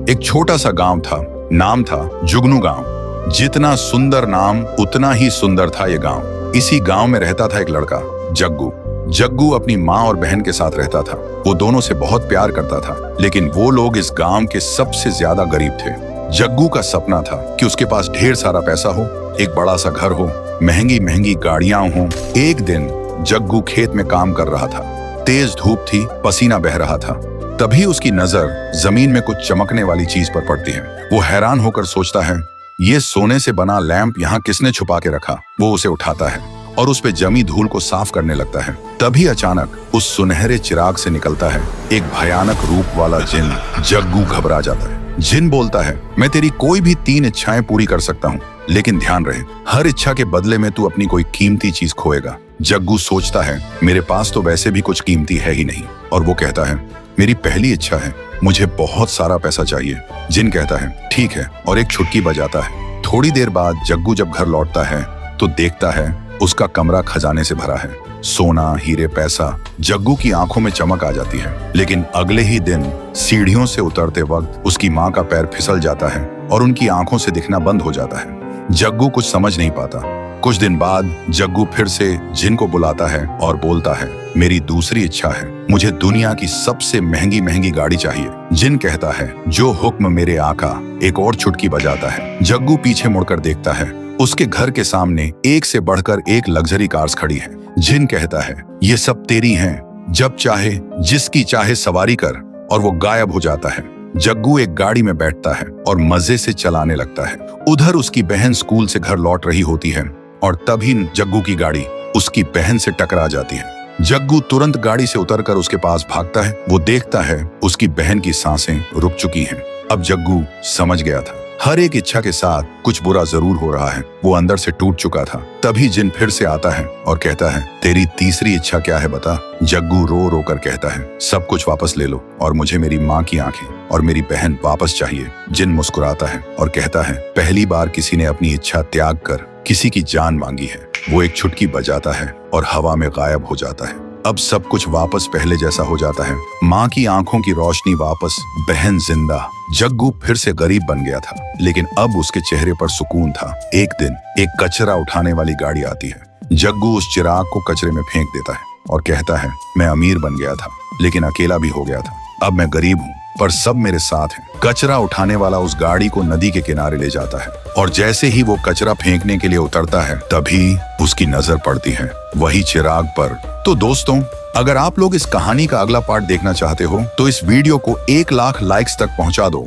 एक छोटा सा गांव था, नाम था जुगनू गांव। जितना सुंदर नाम उतना ही सुंदर था ये गांव। इसी गांव में रहता था एक लड़का, जग्गू। जग्गू अपनी माँ और बहन के साथ रहता था। वो दोनों से बहुत प्यार करता था, लेकिन वो लोग इस गांव के सबसे ज्यादा गरीब थे। जग्गू का सपना था कि उसके पास ढेर सारा पैसा हो, एक बड़ा सा घर हो, महंगी महंगी गाड़ियां हो। एक दिन जग्गू खेत में काम कर रहा था। तेज धूप थी, पसीना बह रहा था। तभी उसकी नजर जमीन में कुछ चमकने वाली चीज पर पड़ती है। वो हैरान होकर सोचता है, ये सोने से बना लैंप यहाँ किसने छुपा के रखा। वो उसे उठाता है और उस पे जमी धूल को साफ करने लगता है। तभी अचानक उस सुनहरे चिराग से निकलता है एक भयानक रूप वाला जिन। जग्गू घबरा जाता है। जिन बोलता है, मैं तेरी कोई भी 3 इच्छाएं पूरी कर सकता हूँ, लेकिन ध्यान रहे, हर इच्छा के बदले में तू अपनी कोई कीमती चीज खोएगा। जग्गू सोचता है, मेरे पास तो वैसे भी कुछ कीमती है ही नहीं। और वो कहता है, मेरी पहली इच्छा है, मुझे बहुत सारा पैसा चाहिए। जिन कहता है, ठीक है, और एक छुटकी बजाता है। थोड़ी देर बाद जग्गू जब घर लौटता है तो देखता है उसका कमरा खजाने से भरा है। सोना, हीरे, पैसा। जग्गू की आंखों में चमक आ जाती है। लेकिन अगले ही दिन सीढ़ियों से उतरते वक्त उसकी माँ का पैर फिसल जाता है और उनकी आंखों से दिखना बंद हो जाता है। जग्गू कुछ समझ नहीं पाता। कुछ दिन बाद जग्गू फिर से जिन को बुलाता है और बोलता है, मेरी दूसरी इच्छा है, मुझे दुनिया की सबसे महंगी महंगी गाड़ी चाहिए। जिन कहता है, जो हुक्म मेरे आका। एक और चुटकी बजाता है। जग्गू पीछे मुड़कर देखता है। उसके घर के सामने एक से बढ़कर एक लग्जरी कार्स खड़ी हैं। जिन कहता है, ये सब तेरी हैं, जब चाहे जिसकी चाहे सवारी कर। और वो गायब हो जाता है। जग्गू एक गाड़ी में बैठता है और मजे से चलाने लगता है। उधर उसकी बहन स्कूल से घर लौट रही होती है और तभी जग्गू की गाड़ी उसकी बहन से टकरा जाती है। जग्गू तुरंत गाड़ी से उतरकर उसके पास भागता है। वो देखता है उसकी बहन की सांसें रुक चुकी हैं। अब जग्गू समझ गया था, हर एक इच्छा के साथ कुछ बुरा जरूर हो रहा है। वो अंदर से टूट चुका था। तभी जिन फिर से आता है और कहता है, तेरी तीसरी इच्छा क्या है बता। जग्गू रो रो कर कहता है, सब कुछ वापस ले लो और मुझे मेरी माँ की आंखें और मेरी बहन वापस चाहिए। जिन मुस्कुराता है और कहता है, पहली बार किसी ने अपनी इच्छा त्याग कर किसी की जान मांगी है। वो एक छुटकी बजाता है और हवा में गायब हो जाता है। अब सब कुछ वापस पहले जैसा हो जाता है। माँ की आंखों की रोशनी वापस, बहन जिंदा। जग्गू फिर से गरीब बन गया था, लेकिन अब उसके चेहरे पर सुकून था। एक दिन एक कचरा उठाने वाली गाड़ी आती है। जग्गू उस चिराग को कचरे में फेंक देता है और कहता है, मैं अमीर बन गया था, लेकिन अकेला भी हो गया था। अब मैं गरीब हूँ, पर सब मेरे साथ हैं। कचरा उठाने वाला उस गाड़ी को नदी के किनारे ले जाता है और जैसे ही वो कचरा फेंकने के लिए उतरता है, तभी उसकी नजर पड़ती है वही चिराग पर। तो दोस्तों, अगर आप लोग इस कहानी का अगला पार्ट देखना चाहते हो तो इस वीडियो को 1 लाख लाइक्स तक पहुंचा दो।